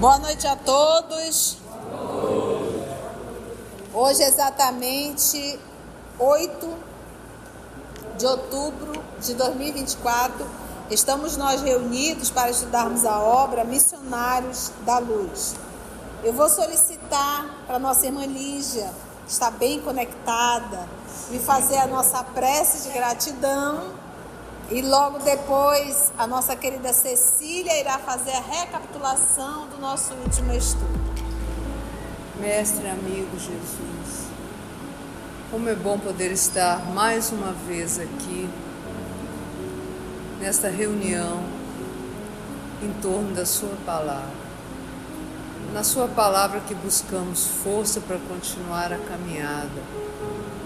Boa noite a todos. Hoje é exatamente 8 de outubro de 2024. Estamos nós reunidos para estudarmos a obra Missionários da Luz. Eu vou solicitar para a nossa irmã Lígia, que está bem conectada, me fazer a nossa prece de gratidão. E logo depois, a nossa querida Cecília irá fazer a recapitulação do nosso último estudo. Mestre, amigo Jesus, como é bom poder estar mais uma vez aqui, nesta reunião, em torno da Sua Palavra. Na Sua Palavra que buscamos força para continuar a caminhada.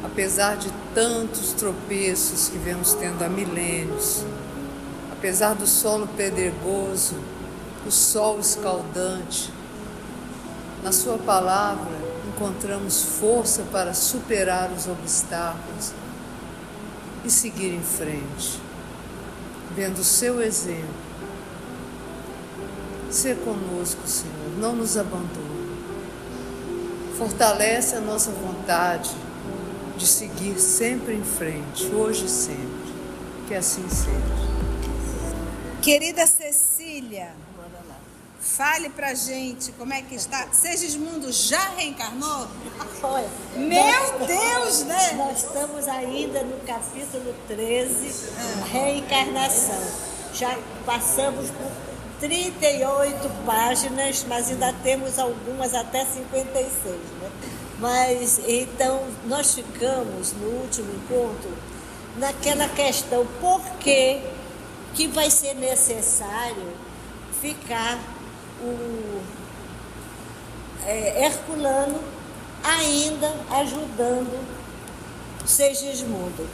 Apesar de tantos tropeços que vemos tendo há milênios, apesar do solo pedregoso, do sol escaldante, na Sua Palavra encontramos força para superar os obstáculos e seguir em frente, vendo o Seu exemplo. Ser conosco, Senhor, não nos abandone. Fortalece a nossa vontade de seguir sempre em frente, hoje e sempre. Que assim seja. Querida Cecília, fale pra gente como é que está. Segismundo já reencarnou? Olha, Meu Deus, né? Nós estamos ainda no capítulo 13, reencarnação. Já passamos por 38 páginas, mas ainda temos algumas até 56, né? Mas, então, nós ficamos no último encontro naquela questão, por que vai ser necessário ficar o Herculano ainda ajudando o Segismundo.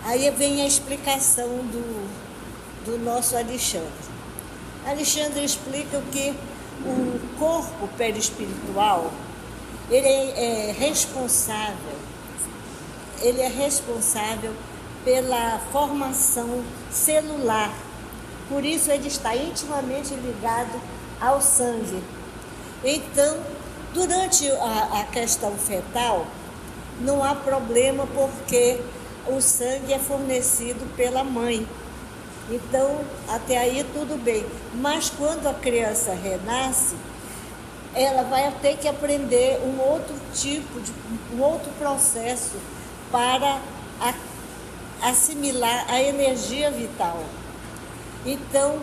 Aí vem a explicação do nosso Alexandre. Alexandre explica que o corpo perispiritual ele é responsável pela formação celular. Por isso ele está intimamente ligado ao sangue. Então, durante a questão fetal, não há problema porque o sangue é fornecido pela mãe. Então, até aí tudo bem. Mas quando a criança renasce, ela vai ter que aprender um outro processo para assimilar a energia vital. Então,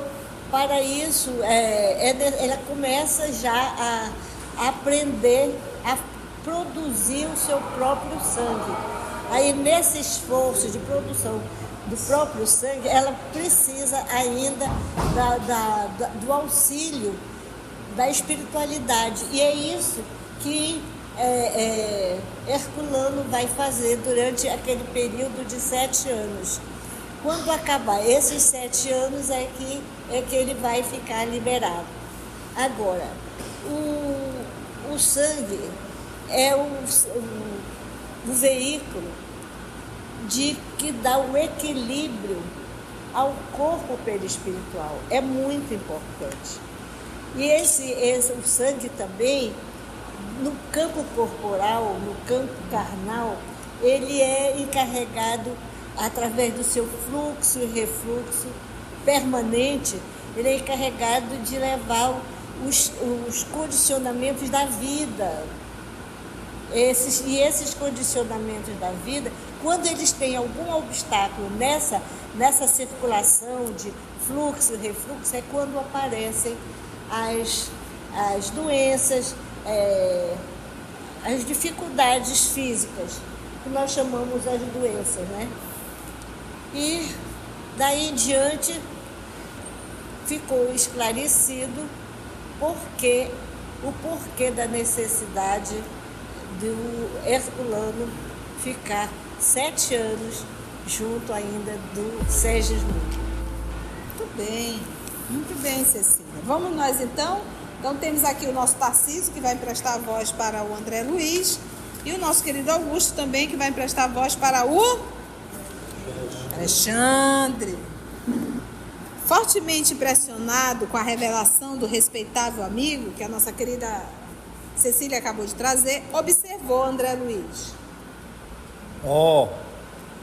para isso, ela começa já a aprender a produzir o seu próprio sangue. Aí, nesse esforço de produção do próprio sangue, ela precisa ainda do auxílio da espiritualidade. E é isso que Herculano vai fazer durante aquele período de 7 anos. Quando acabar esses 7 anos é que ele vai ficar liberado. Agora, o sangue é o veículo que dá o equilíbrio ao corpo perispiritual. É muito importante. E o sangue também, no campo corporal, no campo carnal, ele é encarregado, através do seu fluxo e refluxo permanente, ele é encarregado de levar os condicionamentos da vida. Esses condicionamentos da vida, quando eles têm algum obstáculo nessa circulação de fluxo e refluxo, é quando aparecem as doenças, as dificuldades físicas, que nós chamamos as doenças, né? E daí em diante ficou esclarecido o porquê da necessidade do Herculano ficar 7 anos junto ainda do Segismundo. Muito bem, Cecília. Vamos nós então? Então temos aqui o nosso Tarcísio, que vai emprestar a voz para o André Luiz, e o nosso querido Augusto também, que vai emprestar a voz para o Alexandre. fortemente impressionado com a revelação do respeitável amigo, que a nossa querida Cecília acabou de trazer, observou André Luiz. Oh,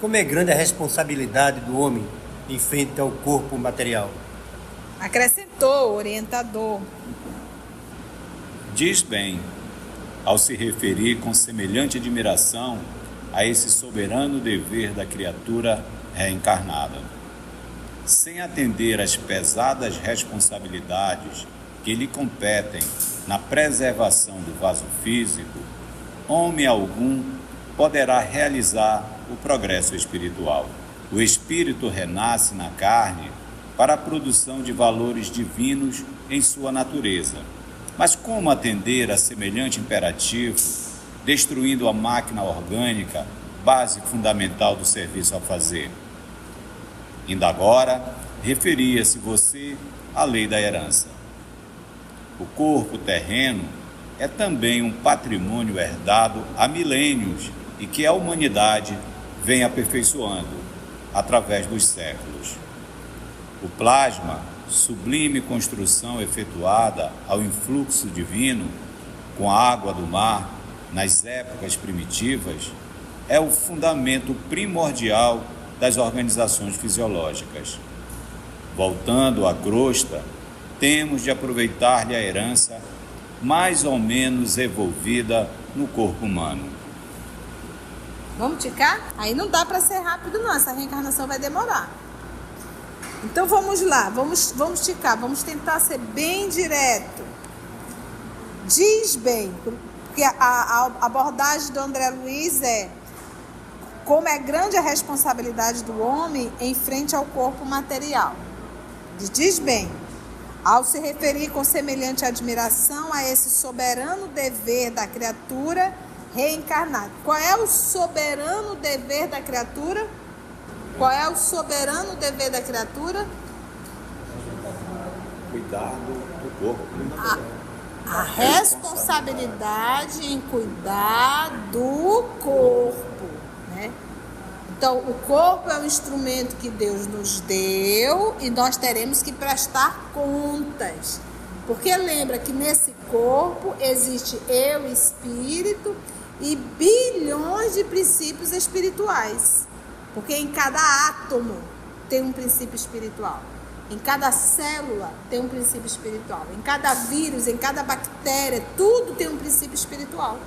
como é grande a responsabilidade do homem em frente ao corpo material. Acrescentou o orientador. Diz bem, ao se referir com semelhante admiração a esse soberano dever da criatura reencarnada. Sem atender às pesadas responsabilidades que lhe competem na preservação do vaso físico, homem algum poderá realizar o progresso espiritual. O espírito renasce na carne para a produção de valores divinos em sua natureza. Mas como atender a semelhante imperativo, destruindo a máquina orgânica, base fundamental do serviço a fazer? Ainda agora, referia-se você à lei da herança. O corpo terreno é também um patrimônio herdado há milênios e que a humanidade vem aperfeiçoando através dos séculos. O plasma, sublime construção efetuada ao influxo divino com a água do mar nas épocas primitivas, é o fundamento primordial das organizações fisiológicas. Voltando à crosta, temos de aproveitar-lhe a herança mais ou menos evolvida no corpo humano. Vamos ticar? Aí não dá para ser rápido não, essa reencarnação vai demorar. Então vamos lá, vamos ticar, vamos tentar ser bem direto. Diz bem, porque a abordagem do André Luiz é como é grande a responsabilidade do homem em frente ao corpo material. Diz bem, ao se referir com semelhante admiração a esse soberano dever da criatura reencarnada. Qual é o soberano dever da criatura? Qual é o soberano dever da criatura? Cuidar do corpo. A responsabilidade em cuidar do corpo, né? Então, o corpo é um instrumento que Deus nos deu e nós teremos que prestar contas. Porque lembra que nesse corpo existe eu, espírito, e bilhões de princípios espirituais. Porque em cada átomo tem um princípio espiritual. Em cada célula tem um princípio espiritual. Em cada vírus, em cada bactéria, tudo tem um princípio espiritual.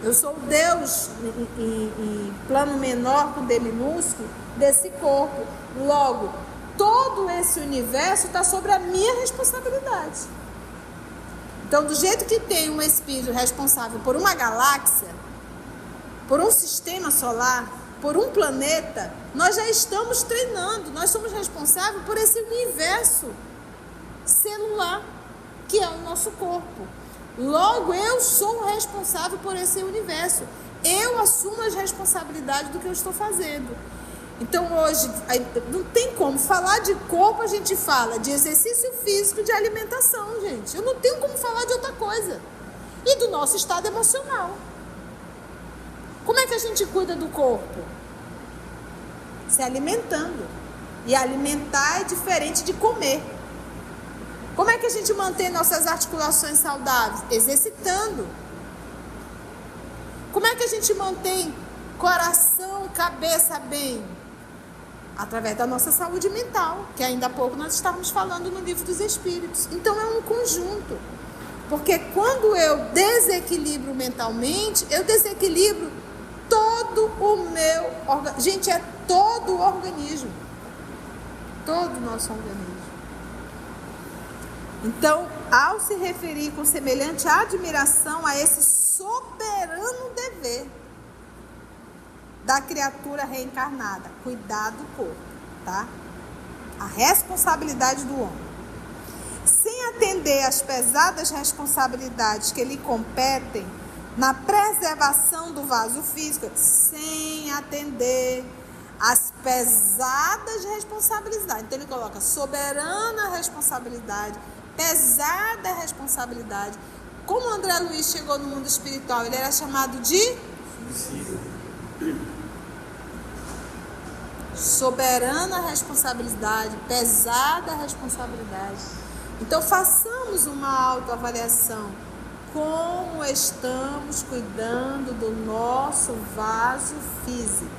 Eu sou o Deus em plano menor com D minúsculo desse corpo. Logo, todo esse universo está sobre a minha responsabilidade. Então, do jeito que tem um espírito responsável por uma galáxia, por um sistema solar, por um planeta, nós já estamos treinando, nós somos responsáveis por esse universo celular, que é o nosso corpo. Logo, eu sou responsável por esse universo. Eu assumo as responsabilidades do que eu estou fazendo. Então, hoje, não tem como falar de corpo, a gente fala de exercício físico, de alimentação, gente. Eu não tenho como falar de outra coisa. E do nosso estado emocional. Como é que a gente cuida do corpo? Se alimentando. E alimentar é diferente de comer. Como é que a gente mantém nossas articulações saudáveis? Exercitando. Como é que a gente mantém coração, cabeça bem? Através da nossa saúde mental, que ainda há pouco nós estávamos falando no Livro dos Espíritos. Então é um conjunto. Porque quando eu desequilibro mentalmente, eu desequilibro todo o meu organismo. Gente, é todo o organismo. Todo o nosso organismo. Então, ao se referir com semelhante admiração a esse soberano dever da criatura reencarnada, cuidar do corpo, tá? A responsabilidade do homem. Sem atender às pesadas responsabilidades que lhe competem na preservação do vaso físico, sem atender às pesadas responsabilidades. Então ele coloca soberana responsabilidade, pesada responsabilidade. Como André Luiz chegou no mundo espiritual, ele era chamado de soberana responsabilidade, pesada responsabilidade. Então façamos uma autoavaliação. Como estamos cuidando do nosso vaso físico?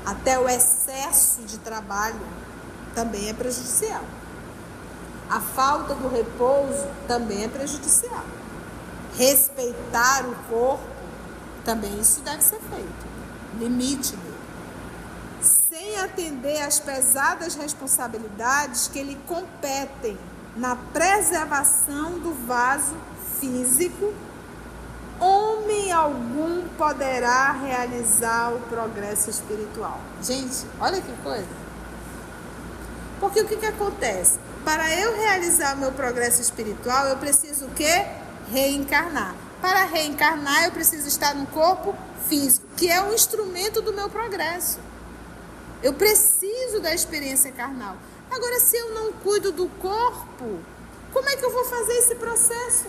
Até o excesso de trabalho também é prejudicial. A falta do repouso também é prejudicial. Respeitar o corpo, também isso deve ser feito. Limite dele. Sem atender às pesadas responsabilidades que lhe competem na preservação do vaso físico, homem algum poderá realizar o progresso espiritual. Gente, olha que coisa. Porque o que acontece? Para eu realizar o meu progresso espiritual, eu preciso o quê? Reencarnar. Para reencarnar, eu preciso estar no corpo físico, que é um instrumento do meu progresso. Eu preciso da experiência carnal. Agora, se eu não cuido do corpo, como é que eu vou fazer esse processo?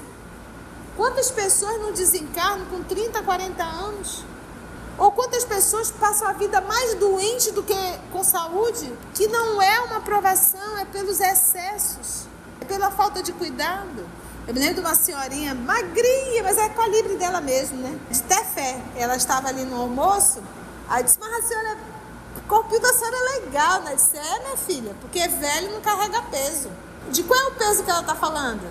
Quantas pessoas não desencarnam com 30, 40 anos? Ou quantas pessoas passam a vida mais doente do que com saúde? Que não é uma provação, é pelos excessos, é pela falta de cuidado. Eu me lembro de uma senhorinha magrinha, mas é calibre dela mesmo, né? De Tefé. Ela estava ali no almoço, aí disse, mas a senhora, o corpinho da senhora é legal, né? Eu disse, minha filha, porque velho não carrega peso. De qual é o peso que ela está falando?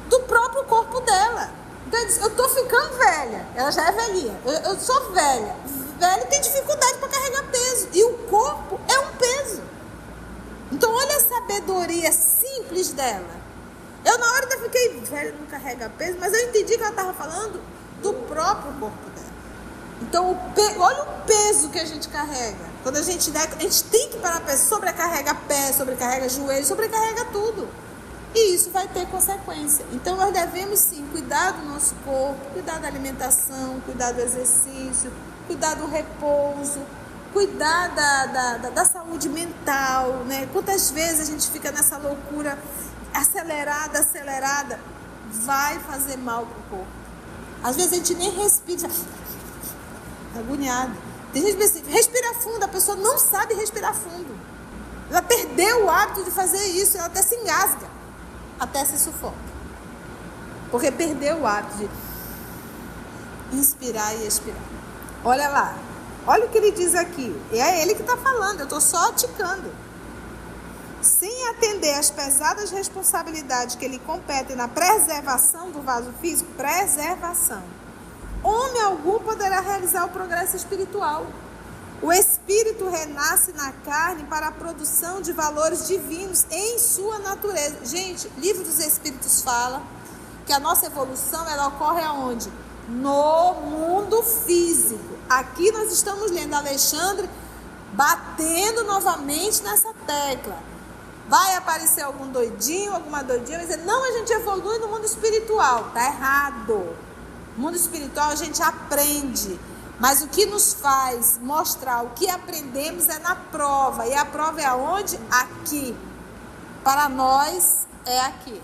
Do próprio corpo dela. Então eu disse, eu estou ficando velha. Ela já é velhinha. Eu sou velha. Velho tem dificuldade para carregar peso. E o corpo é um peso. Então olha a sabedoria simples dela. Eu na hora eu fiquei, velho não carrega peso, mas eu entendi que ela estava falando do próprio corpo dela. Então olha o peso que a gente carrega. Quando a gente tem que parar para sobrecarrega pé, sobrecarrega joelho, sobrecarrega tudo. E isso vai ter consequência. Então nós devemos sim cuidar do nosso corpo, cuidar da alimentação, cuidar do exercício, cuidar do repouso, cuidar da saúde mental, né? Quantas vezes a gente fica nessa loucura acelerada, vai fazer mal pro corpo. Às vezes a gente nem respira, agoniado. Tem gente que pensa assim, respira fundo, a pessoa não sabe respirar fundo. Ela perdeu o hábito de fazer isso, ela até se engasga, até se sufoca. Porque perdeu o hábito de inspirar e expirar. Olha lá, olha o que ele diz aqui. E é ele que está falando, eu estou só ticando. Sem atender às pesadas responsabilidades que lhe competem na preservação do vaso físico, preservação, homem algum poderá realizar o progresso espiritual. O espírito renasce na carne para a produção de valores divinos em sua natureza. Gente, o livro dos Espíritos fala que a nossa evolução ela ocorre aonde? No mundo físico. Aqui nós estamos lendo Alexandre batendo novamente nessa tecla. Vai aparecer algum doidinho, alguma doidinha, vai dizer, não, a gente evolui no mundo espiritual. Está errado. No mundo espiritual a gente aprende, mas o que nos faz mostrar o que aprendemos é na prova. E a prova é aonde? Aqui. Para nós é aqui.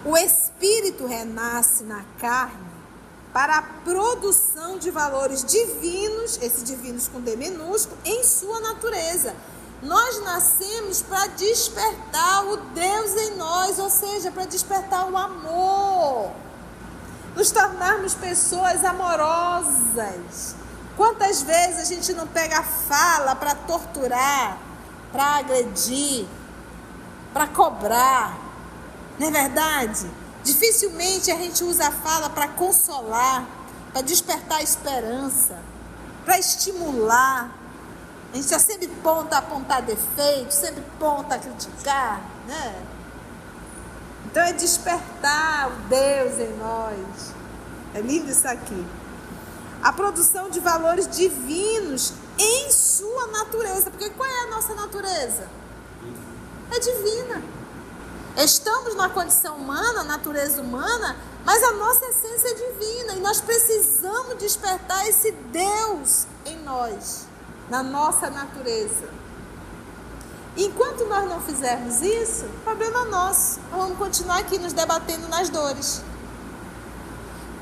O espírito renasce na carne para a produção de valores divinos, esses divinos com D minúsculo, em sua natureza. Nós nascemos para despertar o Deus em nós, ou seja, para despertar o amor. Nos tornarmos pessoas amorosas. Quantas vezes a gente não pega a fala para torturar, para agredir, para cobrar? Não é verdade? Dificilmente a gente usa a fala para consolar, para despertar a esperança, para estimular. A gente sempre ponta a apontar defeitos, sempre ponta a criticar, né? Então é despertar o Deus em nós. É lindo isso aqui. A produção de valores divinos em sua natureza. Porque qual é a nossa natureza? É divina. Estamos na condição humana, natureza humana, mas a nossa essência é divina. E nós precisamos despertar esse Deus em nós, na nossa natureza. Enquanto nós não fizermos isso, problema nosso. Nós vamos continuar aqui nos debatendo nas dores.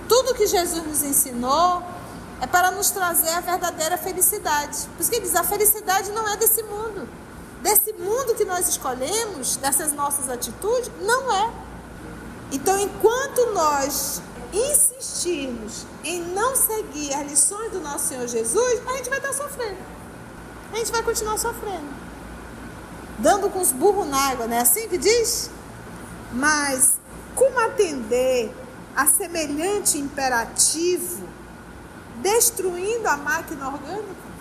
Tudo que Jesus nos ensinou é para nos trazer a verdadeira felicidade. Por isso que ele diz, a felicidade não é desse mundo. Desse mundo que nós escolhemos, dessas nossas atitudes, não é. Então, enquanto nós insistirmos em não seguir as lições do nosso Senhor Jesus, a gente vai estar sofrendo. A gente vai continuar sofrendo. Dando com os burros na água, não é assim que diz? Mas como atender a semelhante imperativo, destruindo a máquina orgânica?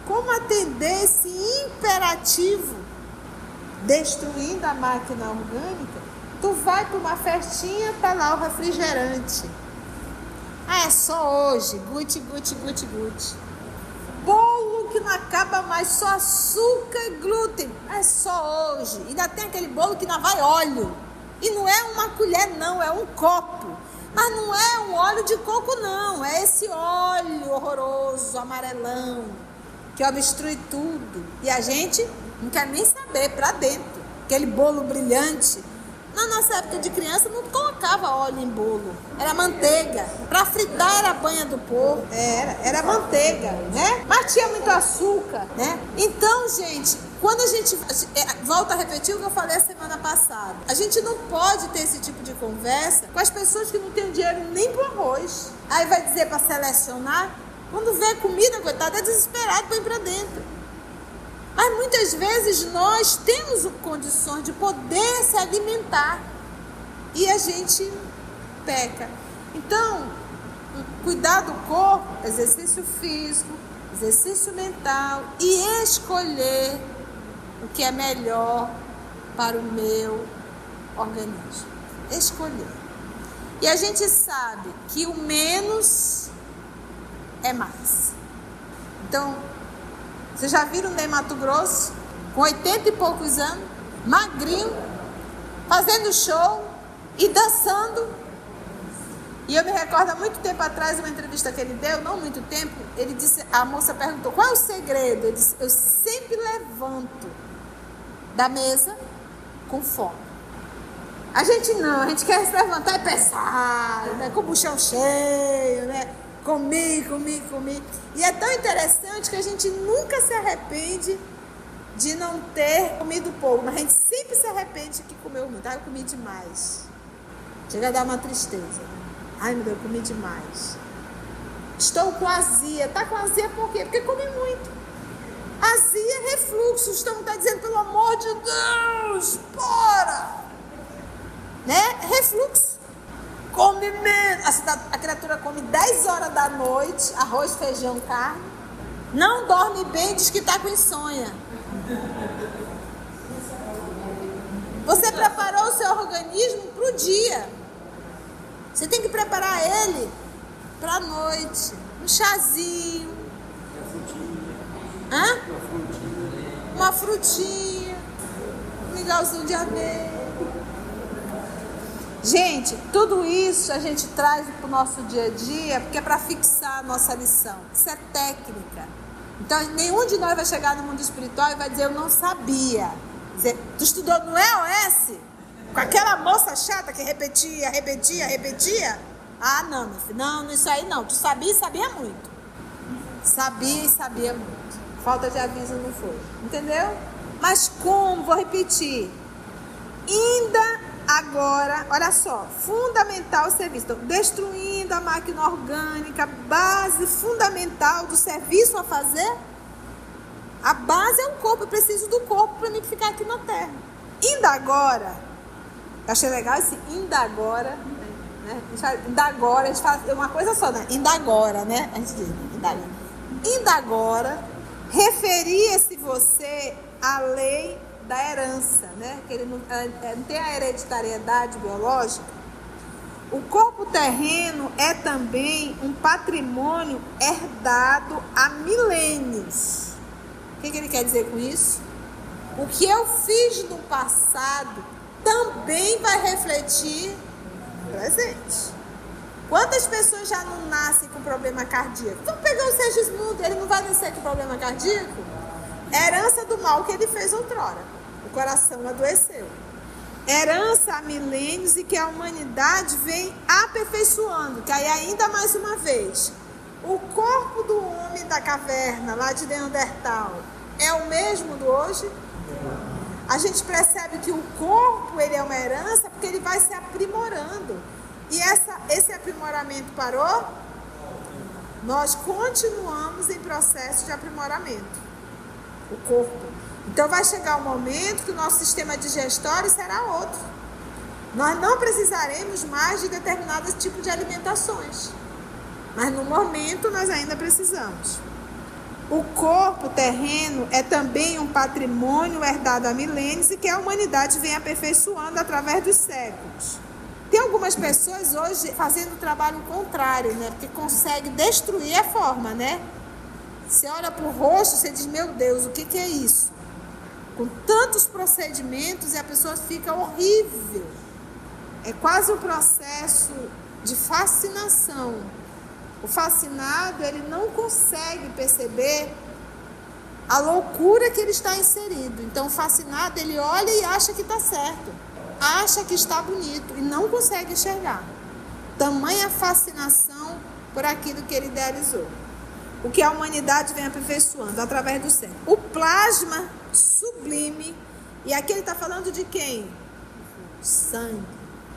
Como atender esse imperativo, destruindo a máquina orgânica? Tu vai para uma festinha, tá lá o refrigerante. Ah, é só hoje, guti. Bolo que não acaba mais, só açúcar e glúten. É só hoje. Ainda tem aquele bolo que não vai óleo. E não é uma colher não, é um copo. Mas não é um óleo de coco não, é esse óleo horroroso, amarelão, que obstrui tudo. E a gente não quer nem saber, para dentro. Aquele bolo brilhante. Na nossa época de criança não colocava óleo em bolo, era manteiga. Para fritar era a banha do porco, era manteiga, né? Mas tinha muito açúcar, né? Então, gente, quando a gente volta a repetir o que eu falei a semana passada, a gente não pode ter esse tipo de conversa com as pessoas que não têm dinheiro nem pro arroz. Aí vai dizer para selecionar, quando vê comida, coitada, é desesperado para ir para dentro. Mas muitas vezes nós temos condições de poder se alimentar e a gente peca. Então, cuidar do corpo, exercício físico, exercício mental e escolher o que é melhor para o meu organismo. Escolher. E a gente sabe que o menos é mais. Então, vocês já viram o Ney Matogrosso, com 80 e poucos anos, magrinho, fazendo show e dançando? E eu me recordo, há muito tempo atrás, uma entrevista que ele deu, não muito tempo, ele disse, a moça perguntou, qual é o segredo? Ele disse, eu sempre levanto da mesa com fome. A gente não, a gente quer se levantar e pensar, né, com o buchão cheio, né? Comi. E é tão interessante que a gente nunca se arrepende de não ter comido pouco, mas a gente sempre se arrepende que comeu muito. Eu comi demais. Chega a dar uma tristeza. Ai, meu Deus, eu comi demais. Estou com azia. Tá com azia por quê? Porque comi muito. Azia é refluxo. O estômago está dizendo, pelo amor de Deus, bora! Né? Refluxo. Come menos. A criatura come 10 horas da noite, arroz, feijão, carne. Não dorme bem, diz que está com insônia. Você preparou o seu organismo para o dia. Você tem que preparar ele para a noite. Um chazinho. Uma frutinha. Um mingauzinho de aveia. Gente, tudo isso a gente traz para o nosso dia a dia, porque é para fixar a nossa lição. Isso é técnica. Então, nenhum de nós vai chegar no mundo espiritual e vai dizer, eu não sabia. Dizer, tu estudou no EOS? Com aquela moça chata que repetia? Ah, não, meu filho, não, isso aí não. Tu sabia e sabia muito. Sabia e sabia muito. Falta de aviso não foi. Entendeu? Mas como? Vou repetir. Ainda agora, olha só, fundamental o serviço. Então, destruindo a máquina orgânica, base fundamental do serviço a fazer. A base é o corpo, eu preciso do corpo para mim ficar aqui na Terra. Ainda agora, eu achei legal esse ainda agora, né? Ainda agora, a gente fala uma coisa só, né? Ainda agora, né? A gente diz, ainda agora, referia-se você à lei da herança, né? Que ele não tem a hereditariedade biológica. O corpo terreno é também um patrimônio herdado há milênios. O que ele quer dizer com isso? O que eu fiz no passado também vai refletir no presente. Quantas pessoas já não nascem com problema cardíaco? Vamos pegar o Segismundo, ele não vai nascer com problema cardíaco? Herança do mal que ele fez outrora. O coração adoeceu. Herança há milênios e que a humanidade vem aperfeiçoando. Que aí ainda mais uma vez, O corpo do homem da caverna, lá de Neandertal, é o mesmo do hoje? A gente percebe que o corpo ele é uma herança porque ele vai se aprimorando. E esse aprimoramento parou? Nós continuamos em processo de aprimoramento. O corpo. Então vai chegar um momento que o nosso sistema digestório será outro. Nós não precisaremos mais de determinados tipos de alimentações. Mas no momento nós ainda precisamos. O corpo terreno é também um patrimônio herdado há milênios e que a humanidade vem aperfeiçoando através dos séculos. Tem algumas pessoas hoje fazendo o trabalho contrário, né? Porque consegue destruir a forma, né? Você olha para o rosto, você diz, meu Deus, o que é isso? Com tantos procedimentos e a pessoa fica horrível. É quase um processo de fascinação. O fascinado, ele não consegue perceber a loucura que ele está inserido. Então, o fascinado, ele olha e acha que está certo. Acha que está bonito e não consegue enxergar. Tamanha fascinação por aquilo que ele idealizou. O que a humanidade vem aperfeiçoando através do século. O plasma sublime, e aqui ele está falando de quem? Sangue.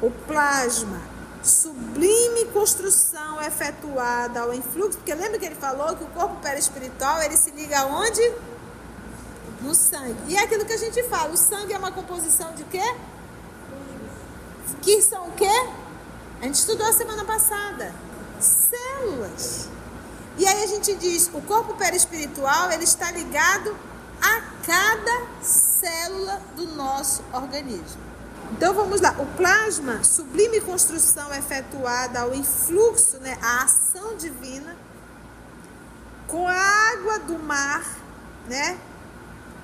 O plasma, sublime construção efetuada ao influxo, porque lembra que ele falou que o corpo perispiritual, ele se liga aonde? No sangue. E é aquilo que a gente fala, o sangue é uma composição de quê? Que são o quê? A gente estudou a semana passada. Células. E aí a gente diz, o corpo perispiritual, ele está ligado a cada célula do nosso organismo. Então vamos lá, o plasma, sublime construção efetuada ao influxo, né, a ação divina, com a água do mar, né,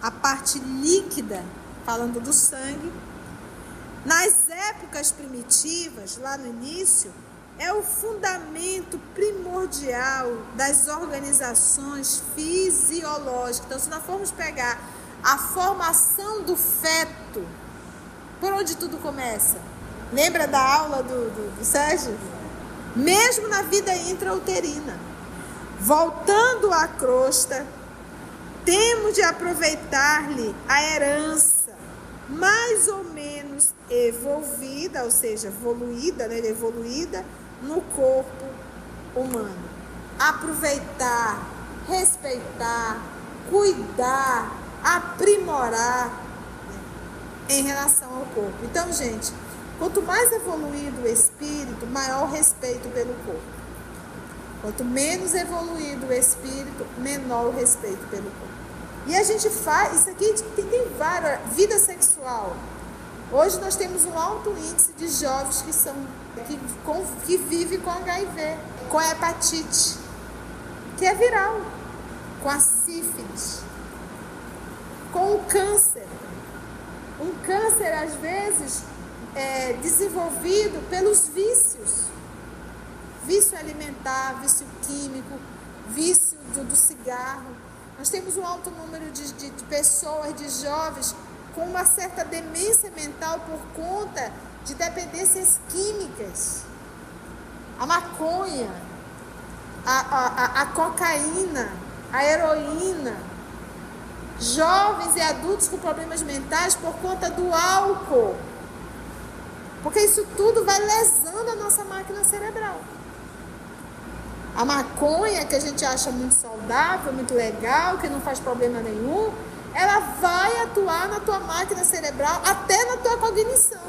a parte líquida, falando do sangue. Nas épocas primitivas, lá no início, é o fundamento primordial das organizações fisiológicas. Então, se nós formos pegar a formação do feto, por onde tudo começa? Lembra da aula do Sérgio? Mesmo na vida intrauterina. Voltando à crosta, temos de aproveitar-lhe a herança mais ou menos evolvida, ou seja, evoluída, né? Evoluída no corpo humano. Aproveitar, respeitar, cuidar, aprimorar em relação ao corpo. Então, gente, quanto mais evoluído o espírito, maior o respeito pelo corpo. Quanto menos evoluído o espírito, menor o respeito pelo corpo. E a gente faz, isso aqui tem várias, vida sexual. Hoje nós temos um alto índice de jovens que vivem com HIV, com a hepatite, que é viral, com a sífilis, com o câncer. Um câncer, às vezes, desenvolvido pelos vícios. Vício alimentar, vício químico, vício do cigarro. Nós temos um alto número de pessoas, de jovens, com uma certa demência mental por conta de dependências químicas. A maconha, a cocaína, a heroína. Jovens e adultos com problemas mentais por conta do álcool. Porque isso tudo vai lesando a nossa máquina cerebral. A maconha, que a gente acha muito saudável, muito legal, que não faz problema nenhum, ela vai atuar na tua máquina cerebral, até na tua cognição.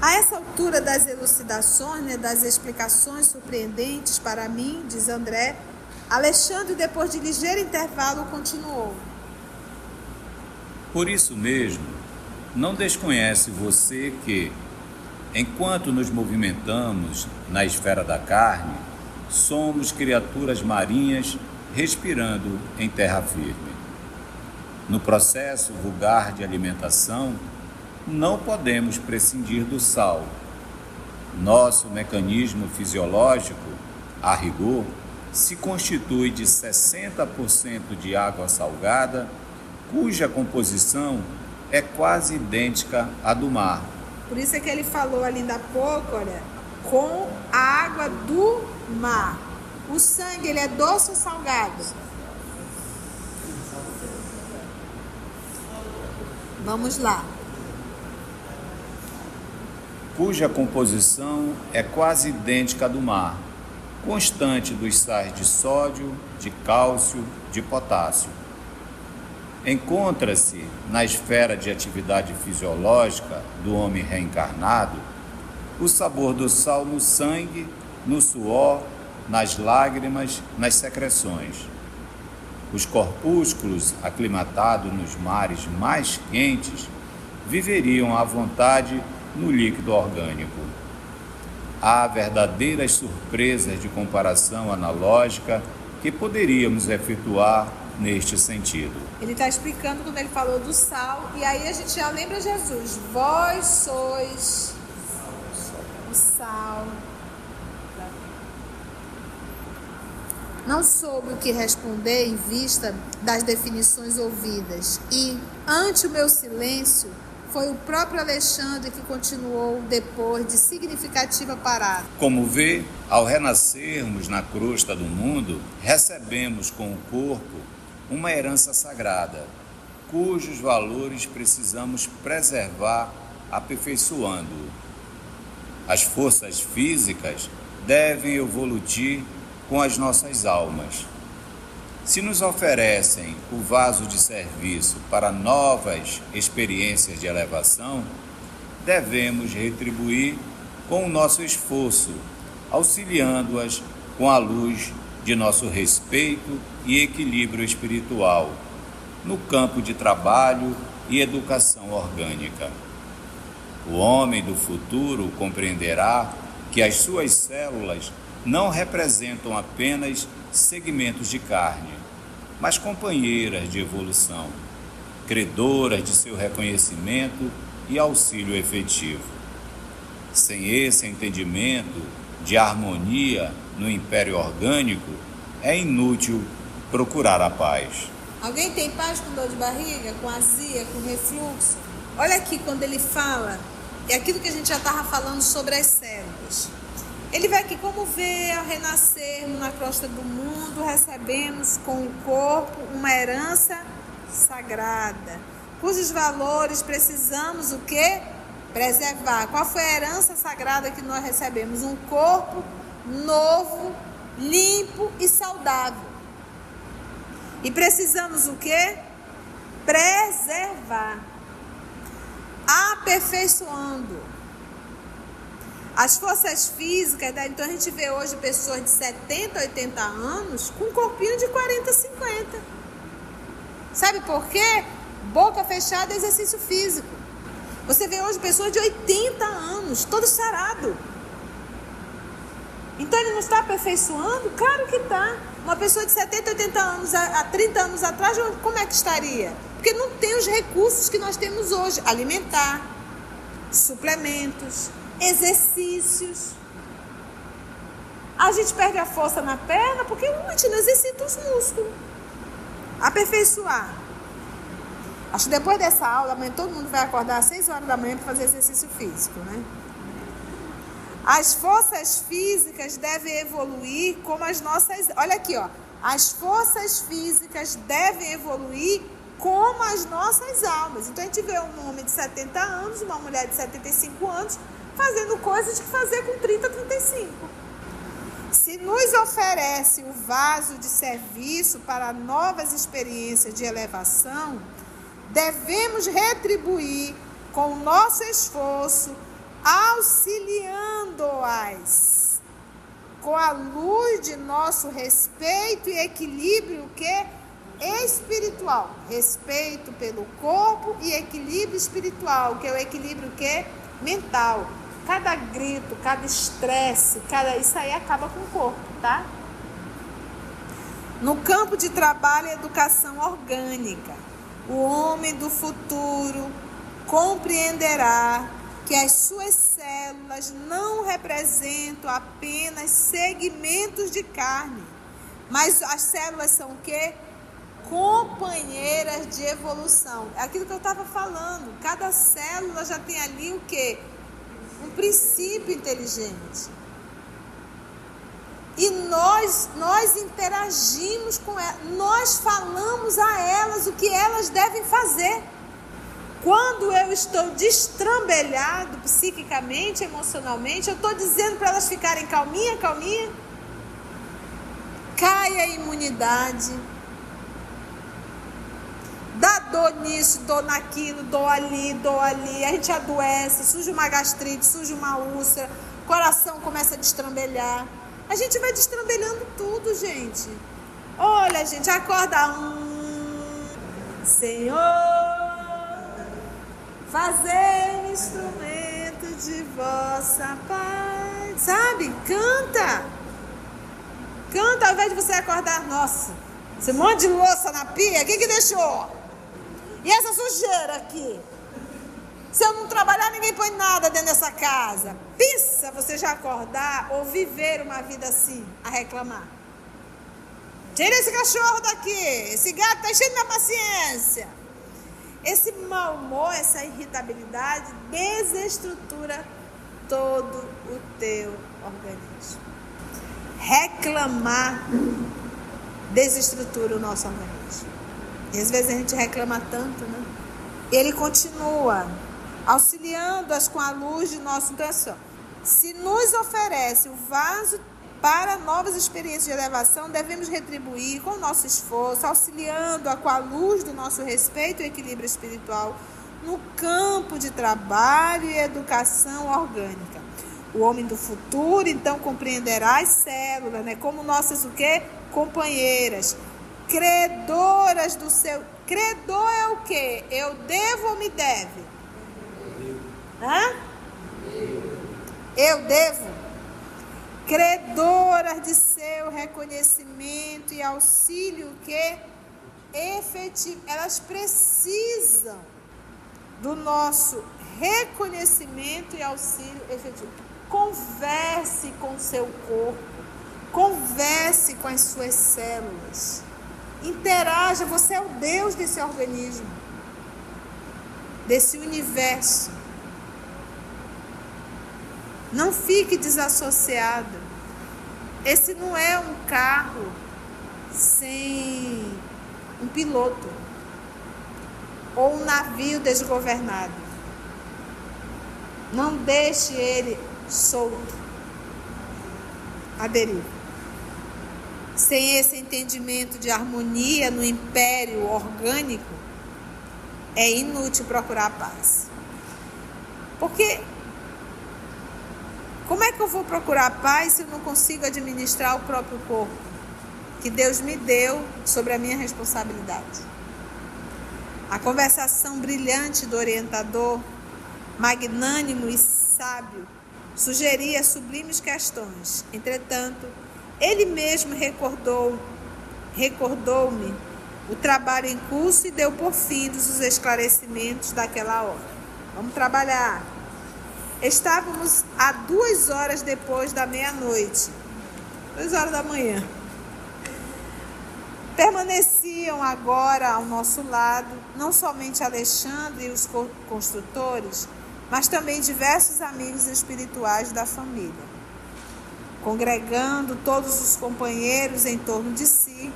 A essa altura das elucidações, né, das explicações surpreendentes para mim, diz André, Alexandre, depois de ligeiro intervalo, continuou. Por isso mesmo, não desconhece você que, enquanto nos movimentamos na esfera da carne, somos criaturas marinhas respirando em terra firme. No processo vulgar de alimentação, não podemos prescindir do sal. Nosso mecanismo fisiológico, a rigor, se constitui de 60% de água salgada, cuja composição é quase idêntica à do mar. Por isso é que ele falou ali ainda há pouco, olha, com a água do mar. O sangue, ele é doce ou salgado? Vamos lá. Cuja composição é quase idêntica à do mar, constante dos sais de sódio, de cálcio, de potássio. Encontra-se na esfera de atividade fisiológica do homem reencarnado o sabor do sal no sangue, no suor, nas lágrimas, nas secreções. Os corpúsculos aclimatados nos mares mais quentes viveriam à vontade no líquido orgânico. Há verdadeiras surpresas de comparação analógica que poderíamos efetuar neste sentido. Ele está explicando quando ele falou do sal, e aí a gente já lembra Jesus. Vós sois o sal. Não soube o que responder em vista das definições ouvidas, e, ante o meu silêncio, foi o próprio Alexandre que continuou depois de significativa parada. Como vê, ao renascermos na crosta do mundo, recebemos com o corpo uma herança sagrada, cujos valores precisamos preservar aperfeiçoando-o. As forças físicas devem evoluir com as nossas almas. Se nos oferecem o vaso de serviço para novas experiências de elevação, devemos retribuir com o nosso esforço, auxiliando-as com a luz de nosso respeito e equilíbrio espiritual, no campo de trabalho e educação orgânica. O homem do futuro compreenderá que as suas células não representam apenas segmentos de carne, mas companheiras de evolução, credoras de seu reconhecimento e auxílio efetivo. Sem esse entendimento de harmonia no império orgânico, é inútil procurar a paz. Alguém tem paz com dor de barriga, com azia, com refluxo? Olha aqui quando ele fala, é aquilo que a gente já estava falando sobre as células. Ele vai aqui, como vê, ao renascermos na crosta do mundo, recebemos com o corpo uma herança sagrada, cujos valores precisamos o quê? Preservar. Qual foi a herança sagrada que nós recebemos? Um corpo novo, limpo e saudável. E precisamos o quê? Preservar. Aperfeiçoando. As forças físicas, então a gente vê hoje pessoas de 70, 80 anos com um corpinho de 40, 50. Sabe por quê? Boca fechada é exercício físico. Você vê hoje pessoas de 80 anos, todo sarado. Então ele não está aperfeiçoando? Claro que está. Uma pessoa de 70, 80 anos, há 30 anos atrás, como é que estaria? Porque não tem os recursos que nós temos hoje. Alimentar, suplementos, exercícios. A gente perde a força na perna porque a gente não exercita os músculos. Aperfeiçoar. Acho que depois dessa aula, amanhã todo mundo vai acordar às 6 horas da manhã para fazer exercício físico, né? As forças físicas devem evoluir como as nossas... Olha aqui, ó. As forças físicas devem evoluir como as nossas almas. Então a gente vê um homem de 70 anos, uma mulher de 75 anos, fazendo coisas que fazer com 30, 35. Se nos oferece o vaso de serviço para novas experiências de elevação, devemos retribuir com o nosso esforço, auxiliando-as com a luz de nosso respeito e equilíbrio espiritual. Respeito pelo corpo e equilíbrio espiritual, que é o equilíbrio mental. Cada grito, cada estresse, isso aí acaba com o corpo, tá? No campo de trabalho e educação orgânica, o homem do futuro compreenderá que as suas células não representam apenas segmentos de carne, mas as células são o quê? Companheiras de evolução. É aquilo que eu estava falando. Cada célula já tem ali o quê? Um princípio inteligente. E nós interagimos com elas, nós falamos a elas o que elas devem fazer. Quando eu estou destrambelhado psiquicamente, emocionalmente, eu estou dizendo para elas ficarem calminha, cai a imunidade, dá dor nisso, dor naquilo, dor ali, a gente adoece, surge uma gastrite, surge uma úlcera, o coração começa a destrambelhar. A gente vai destrambelhando tudo, gente. Olha, gente, acorda. Senhor, fazei instrumento de vossa paz. Sabe? Canta, ao invés de você acordar. Nossa, esse monte de louça na pia, quem que deixou? E essa sujeira aqui? Se eu não trabalhar, ninguém põe nada dentro dessa casa. Pensa você já acordar ou viver uma vida assim, a reclamar. Tira esse cachorro daqui, esse gato está enchendo minha paciência. Esse mau humor, essa irritabilidade desestrutura todo o teu organismo. Reclamar desestrutura o nosso organismo. E às vezes a gente reclama tanto, né? Ele continua auxiliando-as com a luz de nosso coração. Se nos oferece o vaso para novas experiências de elevação, devemos retribuir com o nosso esforço, auxiliando-a com a luz do nosso respeito e equilíbrio espiritual no campo de trabalho e educação orgânica. O homem do futuro, então, compreenderá as células, né, como nossas o quê? Companheiras, credoras do seu... Credor é o quê? Eu devo ou me deve? Hã? Eu devo. Credoras de seu reconhecimento e auxílio que efetivo. Elas precisam do nosso reconhecimento e auxílio efetivo. Converse com o seu corpo. Converse com as suas células. Interaja. Você é o Deus desse organismo, desse universo. Não fique desassociado. Esse não é um carro sem um piloto ou um navio desgovernado. Não deixe ele solto, à deriva. Sem esse entendimento de harmonia no império orgânico, é inútil procurar a paz. Porque como é que eu vou procurar a paz se eu não consigo administrar o próprio corpo que Deus me deu sobre a minha responsabilidade? A conversação brilhante do orientador, magnânimo e sábio, sugeria sublimes questões. Entretanto, ele mesmo recordou-me o trabalho em curso e deu por fim os esclarecimentos daquela hora. Vamos trabalhar. Estávamos a 2 horas depois da meia-noite, 2 horas da manhã. Permaneciam agora ao nosso lado, não somente Alexandre e os construtores, mas também diversos amigos espirituais da família. Congregando todos os companheiros em torno de si,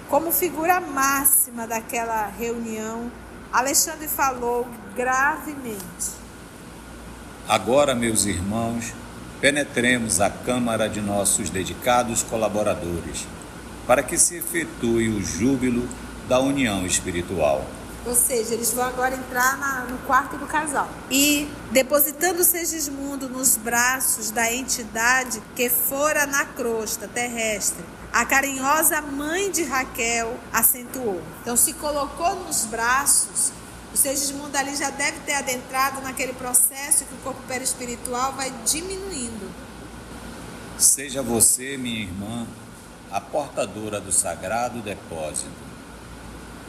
como figura máxima daquela reunião, Alexandre falou gravemente. Agora, meus irmãos, penetremos a câmara de nossos dedicados colaboradores, para que se efetue o júbilo da união espiritual. Ou seja, eles vão agora entrar no quarto do casal. E, depositando Segismundo nos braços da entidade que fora na crosta terrestre, a carinhosa mãe de Raquel acentuou. Então, se colocou nos braços, o Segismundo ali já deve ter adentrado naquele processo que o corpo perispiritual vai diminuindo. Seja você, minha irmã, a portadora do sagrado depósito.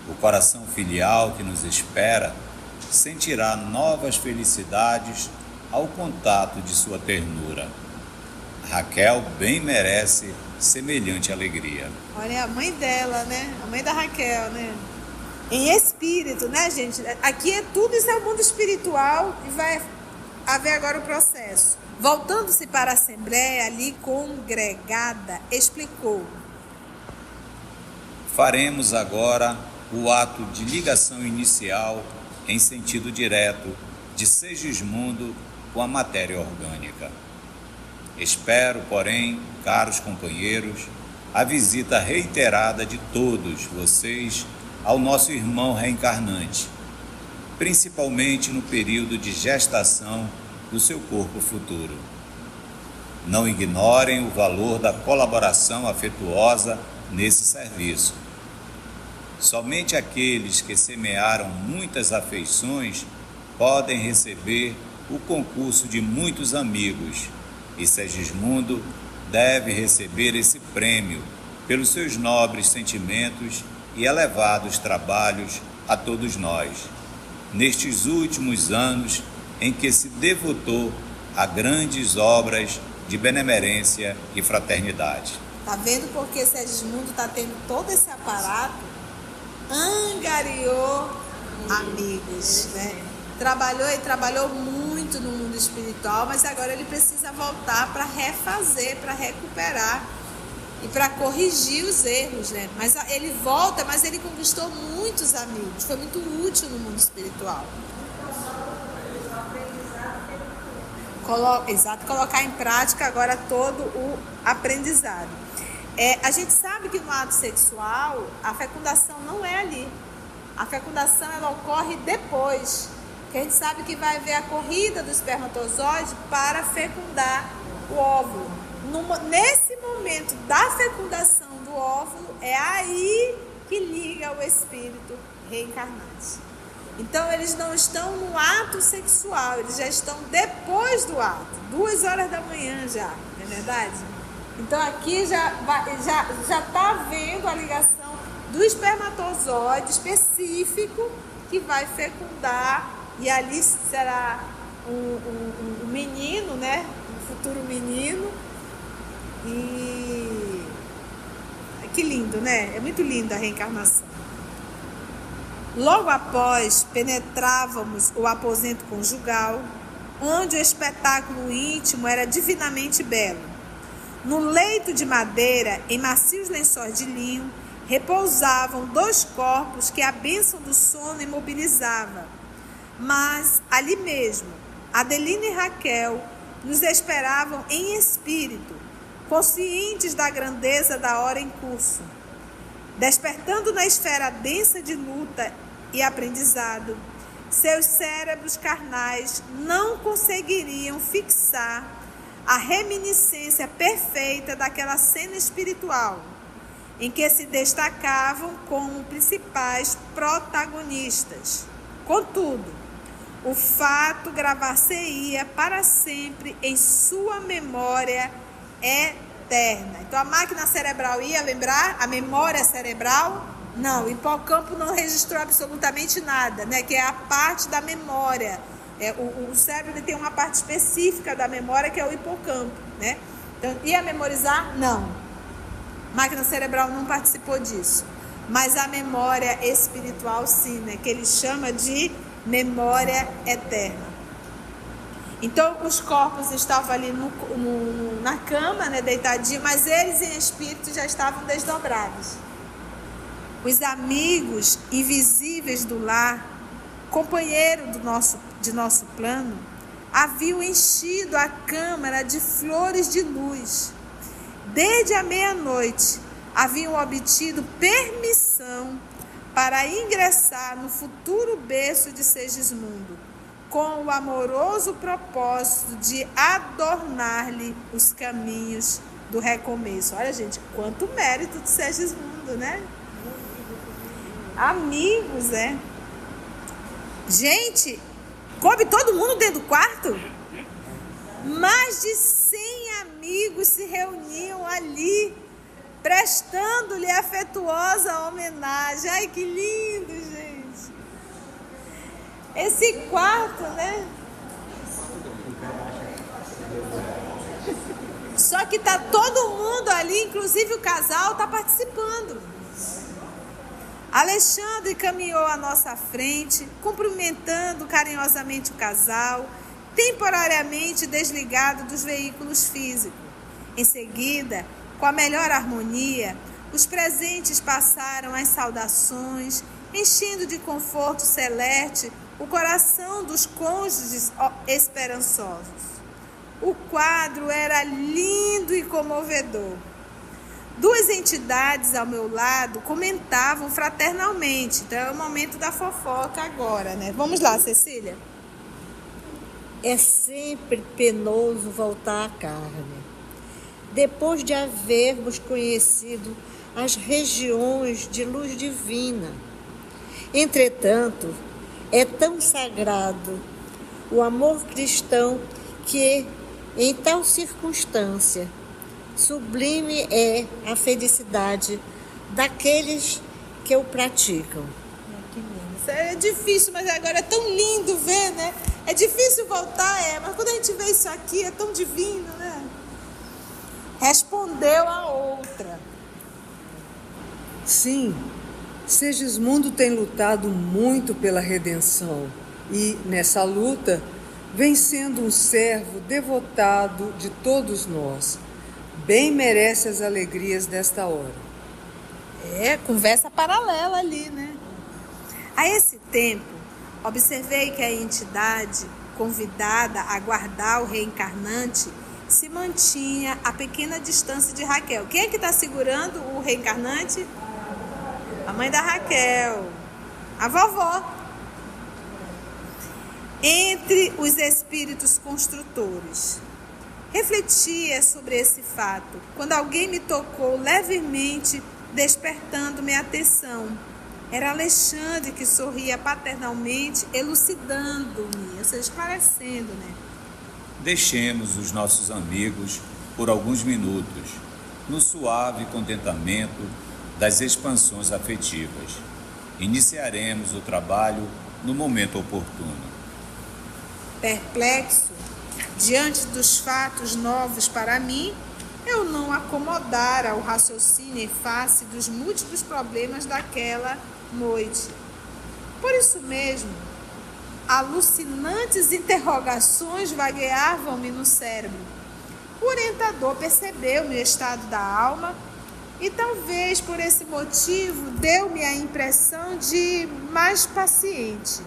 O coração filial que nos espera sentirá novas felicidades ao contato de sua ternura. Raquel bem merece semelhante alegria. Olha, a mãe dela, né? A mãe da Raquel, né? Em espírito, né, gente? Aqui é tudo, isso é o mundo espiritual e vai a ver agora o processo. Voltando-se para a assembleia ali congregada, explicou: faremos agora o ato de ligação inicial em sentido direto de Segismundo com a matéria orgânica. Espero, porém, caros companheiros, a visita reiterada de todos vocês ao nosso irmão reencarnante, principalmente no período de gestação do seu corpo futuro. Não ignorem o valor da colaboração afetuosa nesse serviço. Somente aqueles que semearam muitas afeições podem receber o concurso de muitos amigos, e Segismundo deve receber esse prêmio pelos seus nobres sentimentos e elevados trabalhos a todos nós, nestes últimos anos em que se devotou a grandes obras de benemerência e fraternidade. Tá vendo porque Segismundo está tendo todo esse aparato? Angariou amigos, né? Trabalhou muito no mundo espiritual, mas agora ele precisa voltar para refazer, para recuperar e para corrigir os erros, né? Mas ele volta, mas ele conquistou muitos amigos, foi muito útil no mundo espiritual. Colocar em prática agora todo o aprendizado. A gente sabe que no ato sexual a fecundação não é ali. A fecundação ela ocorre depois. Que a gente sabe que vai haver a corrida do espermatozoide para fecundar o óvulo. Nesse momento da fecundação do óvulo, é aí que liga o espírito reencarnante. Então, eles não estão no ato sexual, eles já estão depois do ato, 2 horas da manhã já, não é verdade? Então, aqui já está havendo a ligação do espermatozoide específico que vai fecundar, e ali será um menino, né? Um futuro menino. E que lindo, né? É muito linda a reencarnação. Logo após, penetrávamos o aposento conjugal, onde o espetáculo íntimo era divinamente belo. No leito de madeira, em macios lençóis de linho, repousavam 2 corpos que a bênção do sono imobilizava. Mas, ali mesmo, Adelina e Raquel nos esperavam em espírito, conscientes da grandeza da hora em curso. Despertando na esfera densa de luta e aprendizado, seus cérebros carnais não conseguiriam fixar a reminiscência perfeita daquela cena espiritual, em que se destacavam como principais protagonistas. Contudo, o fato gravar-se-ia para sempre em sua memória eterna. Então, a máquina cerebral ia lembrar? A memória cerebral? Não, o hipocampo não registrou absolutamente nada, né? Que é a parte da memória. O cérebro ele tem uma parte específica da memória, que é o hipocampo, né? Então, ia memorizar? Não. A máquina cerebral não participou disso. Mas a memória espiritual, sim, né? Que ele chama de memória eterna. Então, os corpos estavam ali na cama, né, deitadinhos, mas eles em espírito já estavam desdobrados. Os amigos invisíveis do lar, companheiro de nosso plano, haviam enchido a câmara de flores de luz. Desde a meia-noite, haviam obtido permissão para ingressar no futuro berço de Segismundo, com o amoroso propósito de adornar-lhe os caminhos do recomeço. Olha, gente, quanto mérito de Segismundo, né? Amigos, Gente, coube todo mundo dentro do quarto? Mais de 100 amigos se reuniam ali, prestando-lhe afetuosa homenagem. Ai, que lindo, gente! Esse quarto, né? Só que tá todo mundo ali, inclusive o casal tá participando. Alexandre caminhou à nossa frente, cumprimentando carinhosamente o casal, temporariamente desligado dos veículos físicos. Em seguida, com a melhor harmonia, os presentes passaram as saudações, enchendo de conforto celeste o coração dos cônjuges esperançosos. O quadro era lindo e comovedor. Duas entidades ao meu lado comentavam fraternalmente. Então é o momento da fofoca agora, né? Vamos lá, Cecília. É sempre penoso voltar à carne. Depois de havermos conhecido as regiões de luz divina. Entretanto, é tão sagrado o amor cristão que, em tal circunstância, sublime é a felicidade daqueles que o praticam. Que lindo. Isso é difícil, mas agora é tão lindo ver, né? É difícil voltar, mas quando a gente vê isso aqui é tão divino, né? Respondeu a outra. Sim, Segismundo tem lutado muito pela redenção e, nessa luta, vem sendo um servo devotado de todos nós. Bem merece as alegrias desta hora. Conversa paralela ali, né? A esse tempo, observei que a entidade convidada a guardar o reencarnante se mantinha a pequena distância de Raquel. Quem é que está segurando o reencarnante? A mãe da Raquel, a vovó. Entre os espíritos construtores. Refletia sobre esse fato, quando alguém me tocou levemente, despertando minha atenção. Era Alexandre que sorria paternalmente, elucidando-me, ou seja, esclarecendo, né? Deixemos os nossos amigos por alguns minutos, no suave contentamento das expansões afetivas. Iniciaremos o trabalho no momento oportuno. Perplexo, diante dos fatos novos para mim, eu não acomodara o raciocínio em face dos múltiplos problemas daquela noite. Por isso mesmo, alucinantes interrogações vagueavam-me no cérebro. O orientador percebeu meu estado da alma e talvez por esse motivo deu-me a impressão de mais paciente.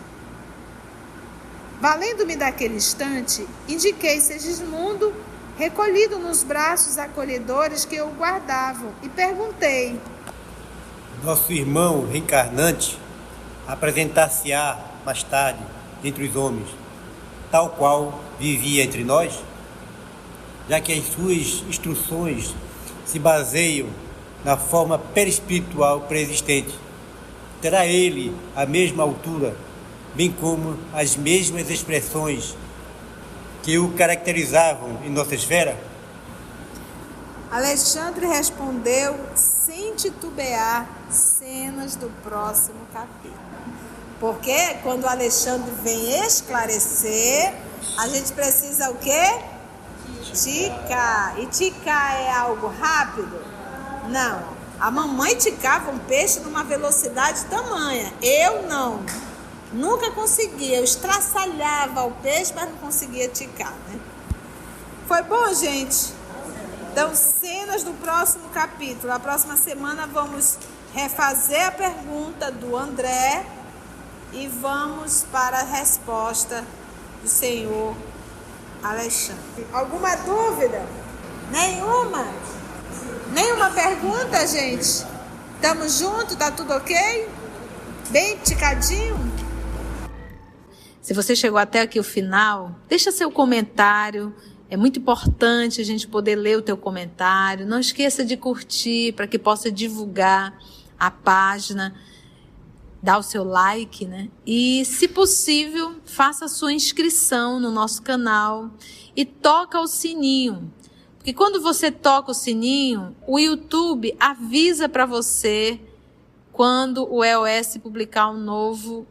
Valendo-me daquele instante, indiquei Segismundo recolhido nos braços acolhedores que o guardavam e perguntei: Nosso irmão reencarnante apresentar-se-á mais tarde entre os homens, tal qual vivia entre nós, já que as suas instruções se baseiam na forma perispiritual preexistente. Terá ele a mesma altura, bem como as mesmas expressões que o caracterizavam em nossa esfera? Alexandre respondeu sem titubear, cenas do próximo capítulo. Porque quando o Alexandre vem esclarecer, a gente precisa o quê? Ticar. E ticar é algo rápido? Não. A mamãe ticava um peixe numa velocidade tamanha. Eu não. Nunca conseguia. Eu estraçalhava o peixe, mas não conseguia ticar, né? Foi bom, gente? Então, cenas do próximo capítulo. A próxima semana vamos refazer a pergunta do André e vamos para a resposta do senhor Alexandre. Alguma dúvida? Nenhuma? Nenhuma pergunta, gente? Tamo junto? Tá tudo ok? Bem ticadinho? Se você chegou até aqui o final, deixa seu comentário. É muito importante a gente poder ler o teu comentário. Não esqueça de curtir para que possa divulgar a página. Dá o seu like, né? E, se possível, faça a sua inscrição no nosso canal e toca o sininho. Porque quando você toca o sininho, o YouTube avisa para você quando o EOS publicar um novo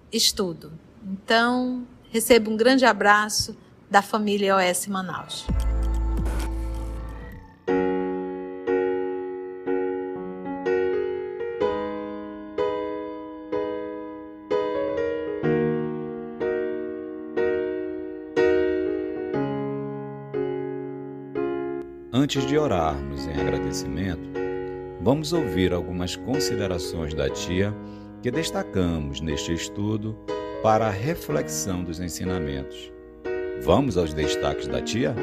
estudo. Então, receba um grande abraço da família EOS Manaus. Antes de orarmos em agradecimento, vamos ouvir algumas considerações da tia que destacamos neste estudo para a reflexão dos ensinamentos. Vamos aos destaques da tia?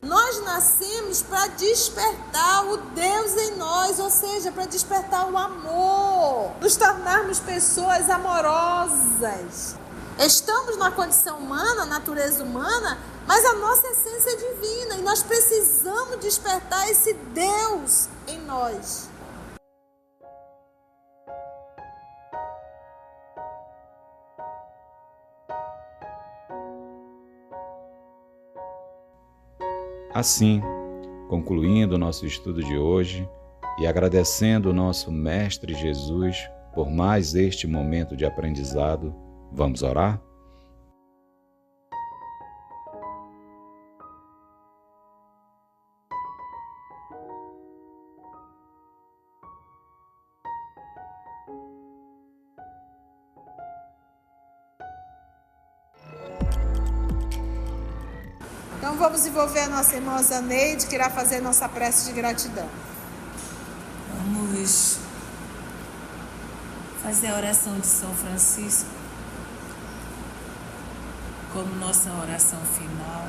Nós nascemos para despertar o Deus em nós, ou seja, para despertar o amor, nos tornarmos pessoas amorosas. Estamos na condição humana, natureza humana, mas a nossa essência é divina e nós precisamos despertar esse Deus em nós. Assim, concluindo o nosso estudo de hoje e agradecendo o nosso Mestre Jesus por mais este momento de aprendizado, vamos orar? Então vamos envolver a nossa irmã Zaneide, que irá fazer nossa prece de gratidão. Vamos fazer a oração de São Francisco como nossa oração final,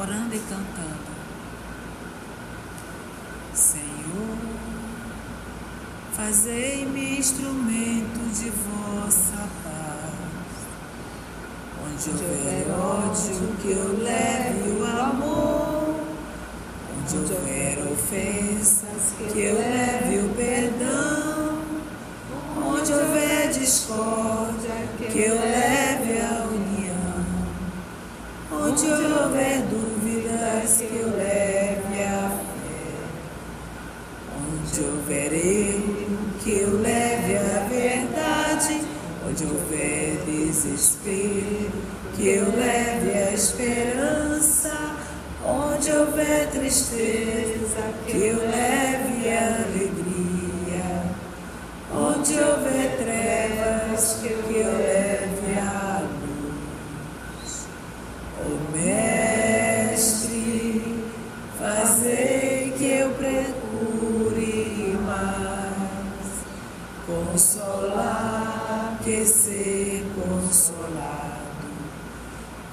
orando e cantando. Senhor, fazei-me instrumento de vossa paz. Onde houver ódio, que eu leve o amor. Onde houver ofensas, que eu leve o perdão. Onde houver discórdia, que eu leve a união. Onde houver dúvidas, que eu leve a fé. Onde houver erro, que eu leve a verdade. Onde houver desespero, que eu leve a esperança. Onde houver tristeza, que eu leve a alegria. Onde houver trevas, que eu leve a luz. Ó Mestre, fazei que eu procure mais consolar que ser consolado,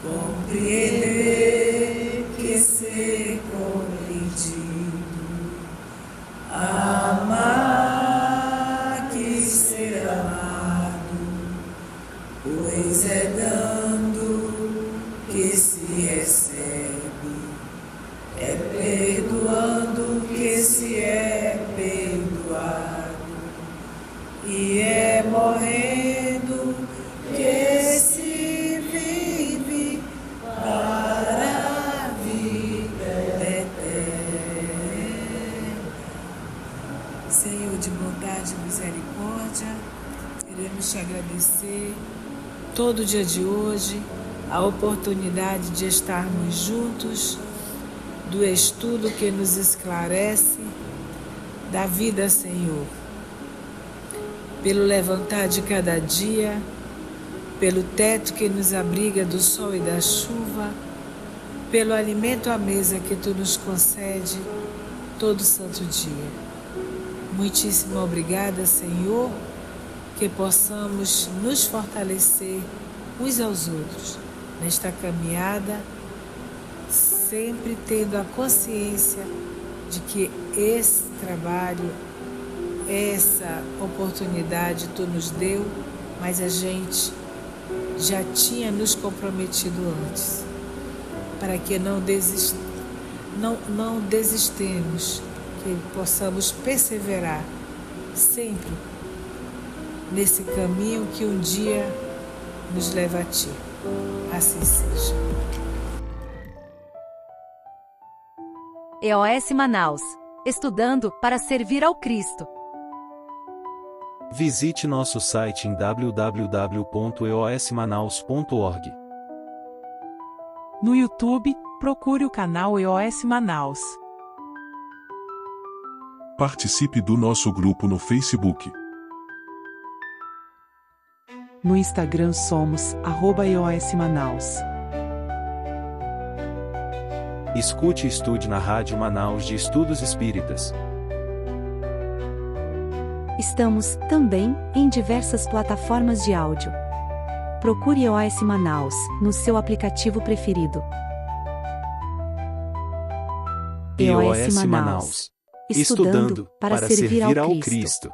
compreender que ser compreendido, amar que ser amado, pois é dando que se recebe, é perdoando que se é perdoado, e é morrendo que se vive para a vida eterna. Senhor de bondade e misericórdia, queremos te agradecer todo dia de hoje, a oportunidade de estarmos juntos, do estudo que nos esclarece da vida, Senhor. Pelo levantar de cada dia, pelo teto que nos abriga do sol e da chuva, pelo alimento à mesa que Tu nos concede todo santo dia. Muitíssimo obrigada, Senhor, que possamos nos fortalecer uns aos outros nesta caminhada, sempre tendo a consciência de que esse trabalho, essa oportunidade Tu nos deu, mas a gente já tinha nos comprometido antes, para que não desistemos, que possamos perseverar sempre nesse caminho que um dia nos leva a Ti. Assim seja. EOS Manaus. Estudando para servir ao Cristo. Visite nosso site em www.eosmanaus.org. No YouTube, procure o canal EOS Manaus. Participe do nosso grupo no Facebook. No Instagram somos @EOS-Manaus. Escute e estude na Rádio Manaus de Estudos Espíritas. Estamos, também, em diversas plataformas de áudio. Procure EOS Manaus, no seu aplicativo preferido. EOS Manaus. Estudando para servir ao Cristo.